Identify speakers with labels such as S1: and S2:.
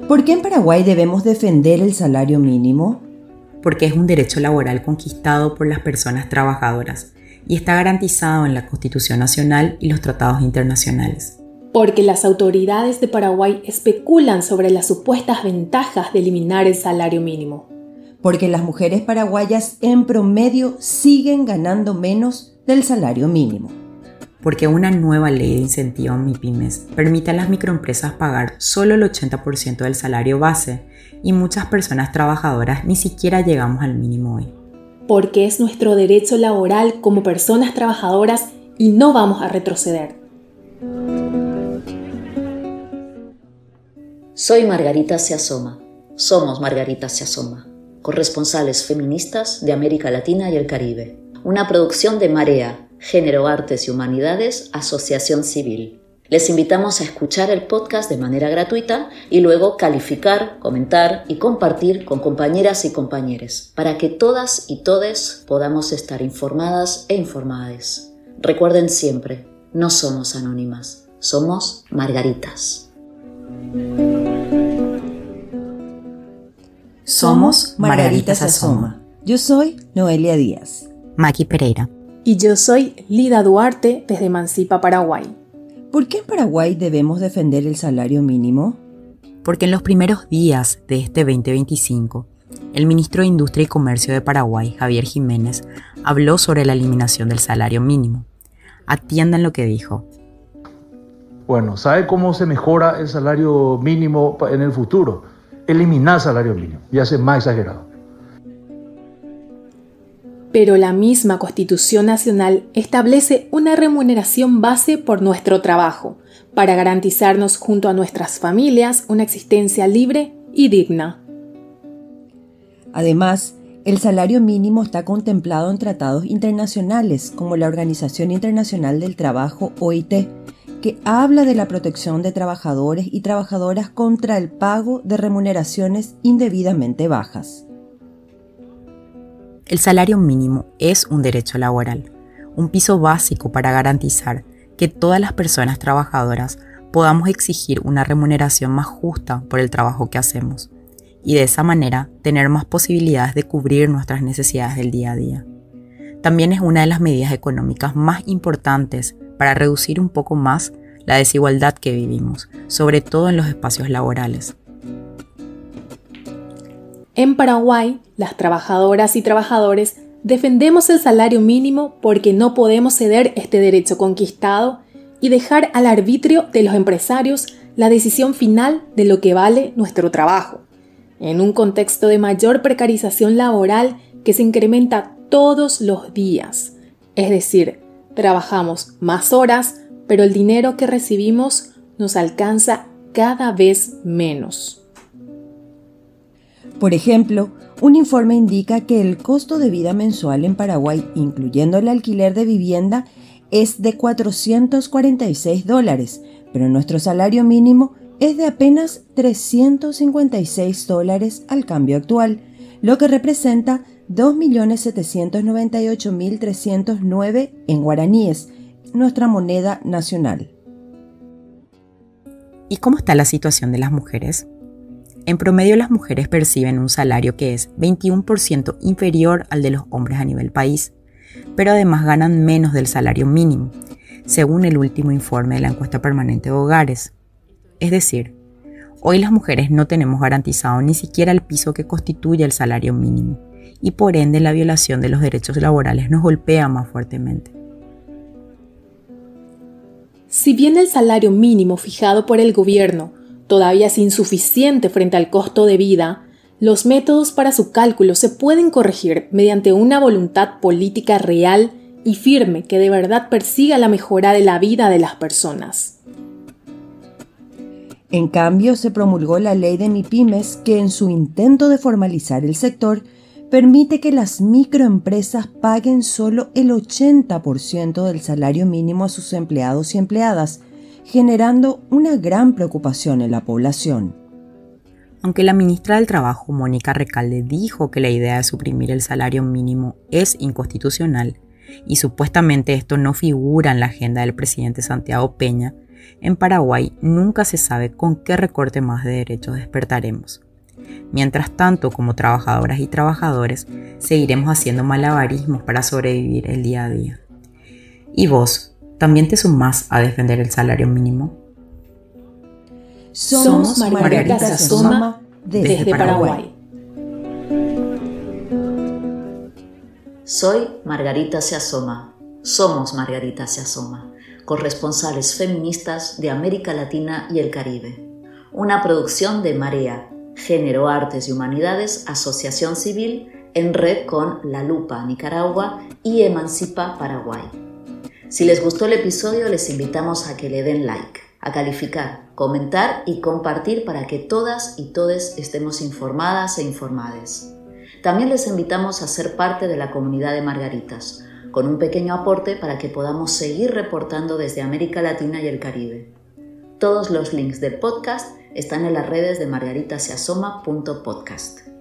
S1: ¿Por qué en Paraguay debemos defender el salario mínimo?
S2: Porque es un derecho laboral conquistado por las personas trabajadoras y está garantizado en la Constitución Nacional y los tratados internacionales.
S3: Porque las autoridades de Paraguay especulan sobre las supuestas ventajas de eliminar el salario mínimo.
S1: Porque las mujeres paraguayas en promedio siguen ganando menos del salario mínimo.
S2: Porque una nueva ley de incentivo a MIPYMES permite a las microempresas pagar solo el 80% del salario base y muchas personas trabajadoras ni siquiera llegamos al mínimo hoy.
S3: Porque es nuestro derecho laboral como personas trabajadoras y no vamos a retroceder.
S4: Soy Margarita Se Asoma. Somos Margarita Se Asoma, corresponsales feministas de América Latina y el Caribe. Una producción de Marea, Género, Artes y Humanidades, Asociación Civil. Les invitamos a escuchar el podcast de manera gratuita y luego calificar, comentar y compartir con compañeras y compañeros para que todas y todes podamos estar informadas e informades. Recuerden siempre, no somos anónimas, somos Margaritas.
S1: Somos Margarita Se Asoma. Yo soy Noelia Díaz.
S2: Maki Pereira.
S3: Y yo soy Lida Duarte desde Emancipa, Paraguay.
S1: ¿Por qué en Paraguay debemos defender el salario mínimo?
S2: Porque en los primeros días de este 2025, el ministro de Industria y Comercio de Paraguay, Javier Jiménez, habló sobre la eliminación del salario mínimo. Atiendan lo que dijo.
S5: Bueno, ¿sabe cómo se mejora el salario mínimo en el futuro? Eliminar el salario mínimo, ya sea más exagerado.
S3: Pero la misma Constitución Nacional establece una remuneración base por nuestro trabajo, para garantizarnos junto a nuestras familias una existencia libre y digna.
S1: Además, el salario mínimo está contemplado en tratados internacionales como la Organización Internacional del Trabajo, OIT, que habla de la protección de trabajadores y trabajadoras contra el pago de remuneraciones indebidamente bajas.
S2: El salario mínimo es un derecho laboral, un piso básico para garantizar que todas las personas trabajadoras podamos exigir una remuneración más justa por el trabajo que hacemos y de esa manera tener más posibilidades de cubrir nuestras necesidades del día a día. También es una de las medidas económicas más importantes para reducir un poco más la desigualdad que vivimos, sobre todo en los espacios laborales.
S3: En Paraguay, las trabajadoras y trabajadores defendemos el salario mínimo porque no podemos ceder este derecho conquistado y dejar al arbitrio de los empresarios la decisión final de lo que vale nuestro trabajo, en un contexto de mayor precarización laboral que se incrementa todos los días. Es decir, trabajamos más horas, pero el dinero que recibimos nos alcanza cada vez menos.
S1: Por ejemplo, un informe indica que el costo de vida mensual en Paraguay, incluyendo el alquiler de vivienda, es de $446, pero nuestro salario mínimo es de apenas $356 al cambio actual, lo que representa 2.798.309 en guaraníes, nuestra moneda nacional.
S2: ¿Y cómo está la situación de las mujeres? En promedio, las mujeres perciben un salario que es 21% inferior al de los hombres a nivel país, pero además ganan menos del salario mínimo, según el último informe de la encuesta permanente de hogares. Es decir, hoy las mujeres no tenemos garantizado ni siquiera el piso que constituye el salario mínimo, y por ende la violación de los derechos laborales nos golpea más fuertemente.
S3: Si bien el salario mínimo fijado por el gobierno todavía es insuficiente frente al costo de vida, los métodos para su cálculo se pueden corregir mediante una voluntad política real y firme que de verdad persiga la mejora de la vida de las personas.
S1: En cambio, se promulgó la ley de MIPYMES que en su intento de formalizar el sector permite que las microempresas paguen solo el 80% del salario mínimo a sus empleados y empleadas, generando una gran preocupación en la población.
S2: Aunque la ministra del Trabajo, Mónica Recalde, dijo que la idea de suprimir el salario mínimo es inconstitucional, y supuestamente esto no figura en la agenda del presidente Santiago Peña, en Paraguay nunca se sabe con qué recorte más de derechos despertaremos. Mientras tanto, como trabajadoras y trabajadores, seguiremos haciendo malabarismos para sobrevivir el día a día. ¿Y vos, también te sumás a defender el salario mínimo?
S3: Somos Margarita Siasoma desde Paraguay.
S4: Soy Margarita Siasoma. Somos Margarita Siasoma, corresponsales feministas de América Latina y el Caribe. Una producción de Marea, Género, Artes y Humanidades, Asociación Civil, en red con La Lupa Nicaragua y Emancipa Paraguay. Si les gustó el episodio, les invitamos a que le den like, a calificar, comentar y compartir para que todas y todes estemos informadas e informades. También les invitamos a ser parte de la comunidad de Margaritas, con un pequeño aporte para que podamos seguir reportando desde América Latina y el Caribe. Todos los links del podcast están en las redes de margaritasiasoma.podcast.